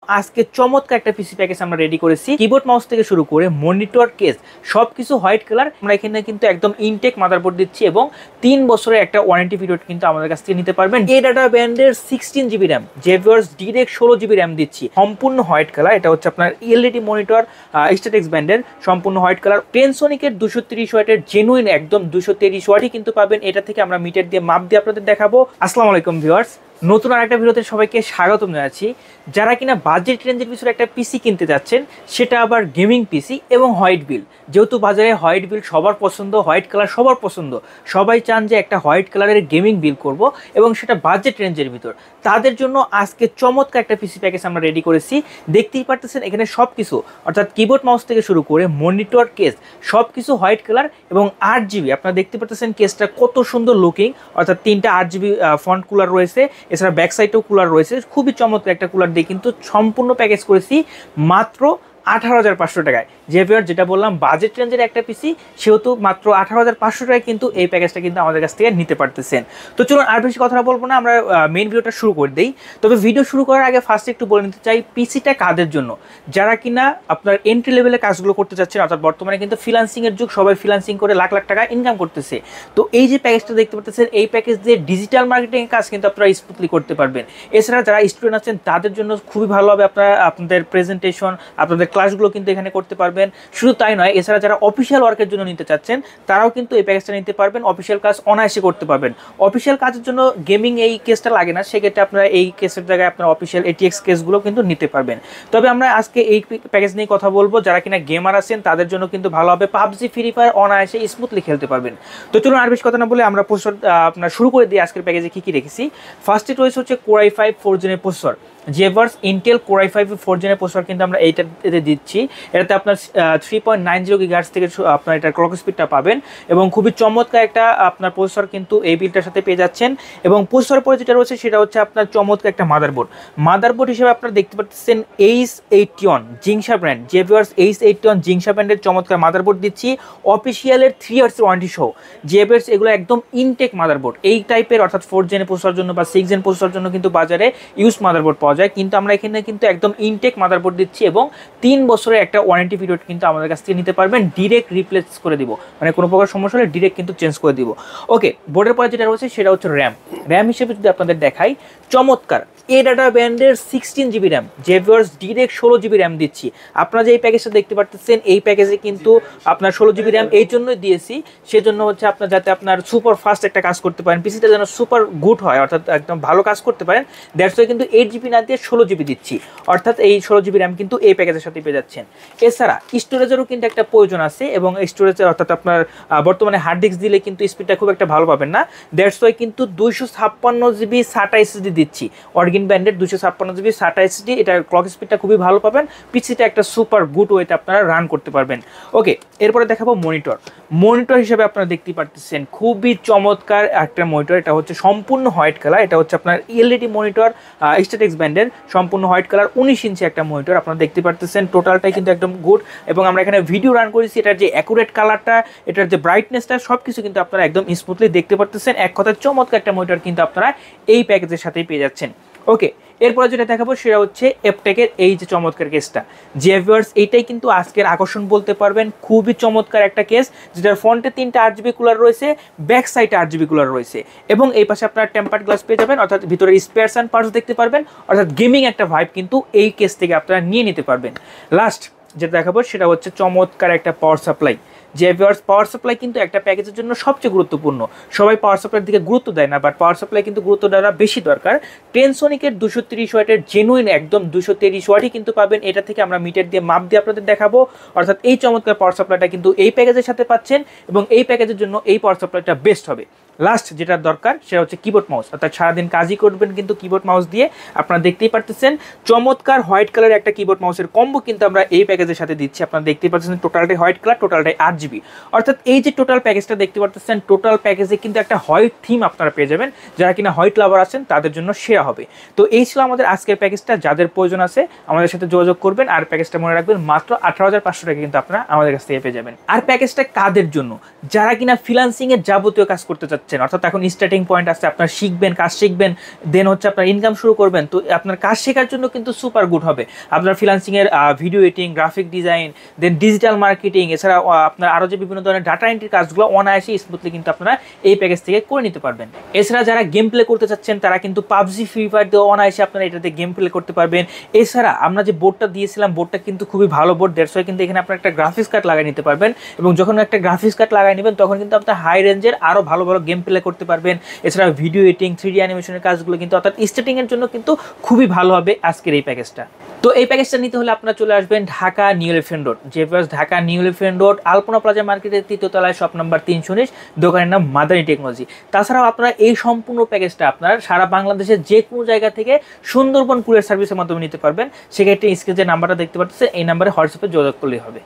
আজকে চমৎকার একটা পিসি প্যাকেজ আমরা রেডি করেছি। কিবোর্ড মাউস থেকে শুরু করে মনিটর, কেস সবকিছু হোয়াইট কালার। আমরা এখানে কিন্তু একদম ইনটেক মাদারবোর্ড দিচ্ছি এবং 3 বছরের একটা ওয়ারেন্টি পিরিয়ড কিন্তু আমাদের কাছ থেকে নিতে পারবেন। ADATA ব্র্যান্ডের 16GB RAM, Xavier's direct 16GB RAM দিচ্ছি, সম্পূর্ণ হোয়াইট কালার। এটা হচ্ছে আপনার এলইডি মনিটর, স্ট্যাটিক্স ব্র্যান্ডের সম্পূর্ণ হোয়াইট কালার। টেনসনিকের 230 ওয়াটের জেনুইন একদম 230 ওয়াটই কিন্তু পাবেন। এটা থেকে আমরা মিটার দিয়ে মাপ দিয়ে আপনাদের দেখাবো। আসসালামু আলাইকুম ভিউয়ার্স, নতুন আর একটা ভিডিওতে সবাইকে স্বাগতম জানাচ্ছি। যারা কিনা বাজেট রেঞ্জের পিছনে একটা পিসি কিনতে যাচ্ছেন, সেটা আবার গেমিং পিসি এবং হোয়াইট বিল, যেহেতু বাজারে হোয়াইট বিল সবার পছন্দ, হোয়াইট কালার সবার পছন্দ, সবাই চান যে একটা হোয়াইট কালারের গেমিং বিল করব এবং সেটা বাজেট রেঞ্জের ভিতর, তাদের জন্য আজকে চমৎকার একটা পিসি প্যাকেজ আমরা রেডি করেছি। দেখতেই পারতেছেন এখানে সব কিছু, অর্থাৎ কিবোর্ড মাউস থেকে শুরু করে মনিটর, কেস সব কিছু হোয়াইট কালার এবং 8GB। আপনারা দেখতে পারতেছেন কেসটা কত সুন্দর লুকিং, অর্থাৎ 3টা 8GB ফন্ট কুলার রয়েছে, এছাড়া ব্যাক সাইডেও কুলার রয়েছে। খুবই চমৎকার একটা কুলার দিয়ে কিন্তু সম্পূর্ণ প্যাকেজ করেছি মাত্র 18,500 টাকায়। যেটা বললাম বাজেট রেঞ্জের একটা পিসি, সেহেতু মাত্র 18,500 টাকায় কিন্তু এই প্যাকেজটা কিন্তু আমাদের কাছ থেকে নিতে পারতেছেন। তো চলুন আর বেশি কথা বলবো না, আমরা মেইন ভিডিওটা শুরু করে দিই। তবে ভিডিও শুরু করার আগে ফার্স্টে একটু বলে নিতে চাই, পিসিটা কাদের জন্য? যারা কিনা আপনার এন্ট্রি লেভেলে কাজগুলো করতে চাচ্ছেন, অর্থাৎ বর্তমানে কিন্তু ফ্রিল্যান্সিংয়ের যুগ, সবাই ফ্রিল্যান্সিং করে লাখ লাখ টাকা ইনকাম করতেছে। তো এই যে প্যাকেজটা দেখতে পাচ্ছেন, এই প্যাকেজ দিয়ে ডিজিটাল মার্কেটিংয়ের কাজ কিন্তু আপনারা স্মুথলি করতে পারবেন। এছাড়া যারা স্টুডেন্ট আছেন তাদের জন্য খুবই ভালো হবে, আপনারা আপনাদের প্রেজেন্টেশন, আপনাদের ক্লাসগুলো কিন্তু এখানে করতে পারবেন। শুধু তাই নয়, এছাড়া যারা অফিসিয়াল ওয়ার্কের জন্য নিতে চাচ্ছেন, তারাও কিন্তু এই প্যাকেজটা নিতে পারবেন, অফিসিয়াল কাজ অনায়াসে করতে পারবেন। অফিসিয়াল কাজের জন্য গেমিং এই কেসটা লাগে না, সেক্ষেত্রে আপনারা এই কেসের জায়গায় আপনারা অফিসিয়াল ATX কেসগুলো কিন্তু নিতে পারবেন। তবে আমরা আজকে এই প্যাকেজ নিয়ে কথা বলবো। যারা কিনা গেমার আছেন তাদের জন্য কিন্তু ভালো হবে, পাবজি, ফ্রি ফায়ার অনায়াসে স্মুথলি খেলতে পারবেন। তো চলুন আর বেশি কথা না বলে আমরা প্রসেসর আপনার শুরু করে দিই। আজকের প্যাকেজে কী কী রেখেছি? ফার্স্টে রয়েছে হচ্ছে Core i5 4 জেনের প্রসেসর, জেভিয়ার্স ইন্টেল Core i5 4 জেনের প্রসেসর কিন্তু আমরা এইটাতে দিচ্ছি। এটাতে আপনার 3.90 GHz থেকে আপনার এটার ক্লক স্পিডটা পাবেন এবং খুবই চমৎকার একটা আপনার প্রসেসর কিন্তু এই বিলটার সাথে পেয়ে যাচ্ছেন। এবং প্রসেসর পরে যেটা রয়েছে সেটা হচ্ছে আপনার চমৎকার একটা মাদারবোর্ড হিসেবে আপনারা দেখতে পাচ্ছেন H81 জিংসা ব্র্যান্ড, জেভিয়ার্স H81 জিংসা ব্র্যান্ডের চমৎকার মাদারবোর্ড দিচ্ছি, অফিসিয়ালের 3 ইয়ার্সের ওয়ারেন্টি সহ। জেভিয়ার্স এগুলো একদম ইনটেক মাদারবোর্ড, এই টাইপের অর্থাৎ 4 জেনের প্রসেসর জন্য বা 6 জেন প্রসেসর জন্য কিন্তু বাজারে ইউজ মাদারবোর্ড পাওয়া যায়, কিন্তু আমরা এখানে কিন্তু একদম ইনটেক মাদারবোর্ড দিচ্ছি এবং 3 বছরের একটা ওয়ারেন্টি পিরিয়ড কিন্তু আমাদের কাছ থেকে নিতে পারবেন। ডিরেক্ট রিপ্লেস করে দিব, মানে কোনো প্রকার সমস্যা হলে ডিরেক্ট কিন্তু চেঞ্জ করে দিব। ওকে, বোর্ডের পরে যেটা রয়েছে সেটা হচ্ছে র্যাম হিসেবে যদি আপনাদের দেখাই, চমৎকার ADATA ব্র্যান্ডের 16GB RAM, Xavier's direct 16GB RAM দিচ্ছি। আপনারা যে এই প্যাকেজটা দেখতে পাচ্ছেন, এই প্যাকেজে কিন্তু আপনার 16GB র্যাম এই জন্যই দিয়েছি, সেজন্য হচ্ছে আপনার যাতে আপনার সুপার ফাস্ট একটা কাজ করতে পারেন, পিসিটা যেন সুপার গুড হয়, অর্থাৎ একদম ভালো কাজ করতে পারেন। দ্যাটস ওয়াই কিন্তু 8GB না দিয়ে 16GB দিচ্ছি, অর্থাৎ এই 16GB র্যাম কিন্তু এই প্যাকেজের সাথে পেয়ে যাচ্ছেন। এছাড়া স্টোরেজেরও কিন্তু একটা প্রয়োজন আছে, এবং স্টোরেজে অর্থাৎ আপনার বর্তমানে হার্ড ডিস্ক দিলে কিন্তু স্পিডটা খুব একটা ভালো পাবেন না। দ্যাটস ওয়াই কিন্তু 256GB SATA SSD দিচ্ছি, অরিজিন ব্র্যান্ডের 256GB SATA SSD। এটার ক্লক স্পিডটা খুবই ভালো পাবেন, পিসিটা একটা সুপার গুড ওয়েতে আপনারা রান করতে পারবেন। ওকে, এরপরে দেখাবো মনিটর হিসেবে আপনারা দেখতেই পারতেছেন খুবই চমৎকার একটা মনিটর। এটা হচ্ছে সম্পূর্ণ হোয়াইট কালার, এটা হচ্ছে আপনার এলইডি মনিটর, স্ট্যাটিক্স ব্র্যান্ডের সম্পূর্ণ হোয়াইট কালার 19 ইঞ্চি একটা মনিটর। আপনারা দেখতে পারতেছেন টোটালটাই কিন্তু একদম গুড, এবং আমরা এখানে ভিডিও রান করেছি। এটার যে অ্যাকুরেট কালারটা, এটার যে ব্রাইটনেসটা, সব কিছু কিন্তু আপনারা একদম স্মুথলি দেখতে পারতেছেন। এক কথায় চমৎকার একটা মনিটর কিন্তু আপনারা এই প্যাকেজের সাথেই পেয়ে যাচ্ছেন। ওকে, এরপরে যেটা দেখাবো সেটা হচ্ছে এপটেকের এই যে চমৎকার কেসটা, জেভিয়ার্স এইটাই কিন্তু আজকের আকর্ষণ বলতে পারবেন। খুবই চমৎকার একটা কেস, যেটার ফ্রন্টে 3টা 8GB কুলার রয়েছে, ব্যাক সাইডে 8GB কুলার রয়েছে, এবং এই পাশে আপনারা টেম্পার্ড গ্লাস পেয়ে যাবেন, অর্থাৎ ভিতরে স্পেয়ারস অ্যান্ড পার্টস দেখতে পারবেন, অর্থাৎ গেমিং একটা ভাইব কিন্তু এই কেস থেকে আপনারা নিয়ে নিতে পারবেন। লাস্ট যেটা দেখাবো সেটা হচ্ছে চমৎকার একটা power supply. Xavier's power supply কিন্তু একটা প্যাকেজের জন্য সবচেয়ে গুরুত্বপূর্ণ। সবাই পাওয়ার সাপ্লাইয়ের দিকে গুরুত্ব দেয় না, বাট পাওয়ার সাপ্লাই কিন্তু গুরুত্ব দেওয়া বেশি দরকার। টেনসনিকের 230 ওয়াটের জেনুইন একদম 230 ওয়াটই কিন্তু পাবেন। এটা থেকে আমরা মিটার দিয়ে মাপ দিয়ে আপনাদের দেখাবো, অর্থাৎ এই চমৎকার পাওয়ার সাপ্লাইটা কিন্তু এই প্যাকেজের সাথে পাচ্ছেন, এবং এই প্যাকেজের জন্য এই পাওয়ার সাপ্লাইটা বেস্ট হবে। লাস্ট যেটা দরকার সেটা হচ্ছে কিবোর্ড মাউস, অর্থাৎ সারাদিন কাজই করবেন কিন্তু কিবোর্ড মাউস দিয়ে। আপনারা দেখতেই পারতেছেন চমৎকার হোয়াইট কালারের একটা কিবোর্ড মাউসের কম্বো কিন্তু আমরা এই প্যাকেজের সাথে দিচ্ছি। আপনারা দেখতেই পাচ্ছেন টোটালটাই হোয়াইট কালার, টোটালটাই 8GB, অর্থাৎ এই যে টোটাল প্যাকেজটা দেখতে পাচ্ছেন, টোটাল প্যাকেজে কিন্তু একটা হোয়াইট থিম আপনারা পেয়ে যাবেন। যারা কিনা হোয়াইট লাভার আছেন তাদের জন্য সেরা হবে। তো এই ছিল আমাদের আজকের প্যাকেজটা। যাদের প্রয়োজন আছে আমাদের সাথে যোগাযোগ করবেন, আর প্যাকেজটা মনে রাখবেন মাত্র 18,500 টাকা কিন্তু আপনারা আমাদের কাছ থেকে পেয়ে যাবেন। আর প্যাকেজটা কাদের জন্য? যারা কিনা ফ্রিল্যান্সিংয়ের যাবতীয় কাজ করতে চাচ্ছেন, চাচ্ছেন, অর্থাৎ এখন স্টার্টিং পয়েন্ট আছে, আপনার শিখবেন, কাজ শিখবেন, দেন হচ্ছে আপনার ইনকাম শুরু করবেন, তো আপনার কাজ শেখার জন্য কিন্তু সুপার গুড হবে। আপনার ফ্রিল্যান্সিংয়ের ভিডিও এডিটিং, গ্রাফিক ডিজাইন, দেন ডিজিটাল মার্কেটিং, এছাড়া আপনার আরও যে বিভিন্ন ধরনের ডাটা এন্ট্রির কাজগুলো অনায়াসে স্মুথলি কিন্তু আপনারা এই প্যাকেজ থেকে করে নিতে পারবেন। এছাড়া যারা গেম প্লে করতে চাচ্ছেন তারা কিন্তু পাবজি, ফ্রি ফায়ার দিয়ে অনায়াসে আপনারা এটাতে গেম প্লে করতে পারবেন। এছাড়া আমরা যে বোর্ডটা দিয়েছিলাম, বোর্ডটা কিন্তু খুবই ভালো বোর্ড, দ্যাটস ওয়াই কিন্তু এখানে আপনারা একটা গ্রাফিক্স কার্ড লাগিয়ে নিতে পারবেন, এবং যখন একটা গ্রাফিক্স কার্ড লাগিয়ে নেবেন তখন কিন্তু আপনার হাই রেঞ্জের আরও ভালো ভালো গেম প্লে করতে পারবেন। এছাড়া ভিডিও এডিটিং, 3D অ্যানিমেশনের কাজগুলো কিন্তু অর্থাৎ স্টার্টিংয়ের জন্য কিন্তু খুবই ভালো হবে আজকের এই প্যাকেজটা। তো এই প্যাকেজটা নিতে হলে আপনারা চলে আসবেন Dhaka new elephant road, Dhaka new elephant road, Alpana plaza মার্কেটের 3য় তলায়, শপ নাম্বার 319, দোকানের নাম মাদানী টেকনোলজি। তাছাড়াও আপনারা এই সম্পূর্ণ প্যাকেজটা আপনার সারা বাংলাদেশের যে কোনো জায়গা থেকে সুন্দরবন কুরিয়ার সার্ভিসের মাধ্যমে নিতে পারবেন। সেক্ষেত্রে স্ক্রিনে যে নাম্বারটা দেখতে পাচ্ছেন এই নাম্বারে হোয়াটসঅ্যাপে যোগাযোগ করলেই হবে।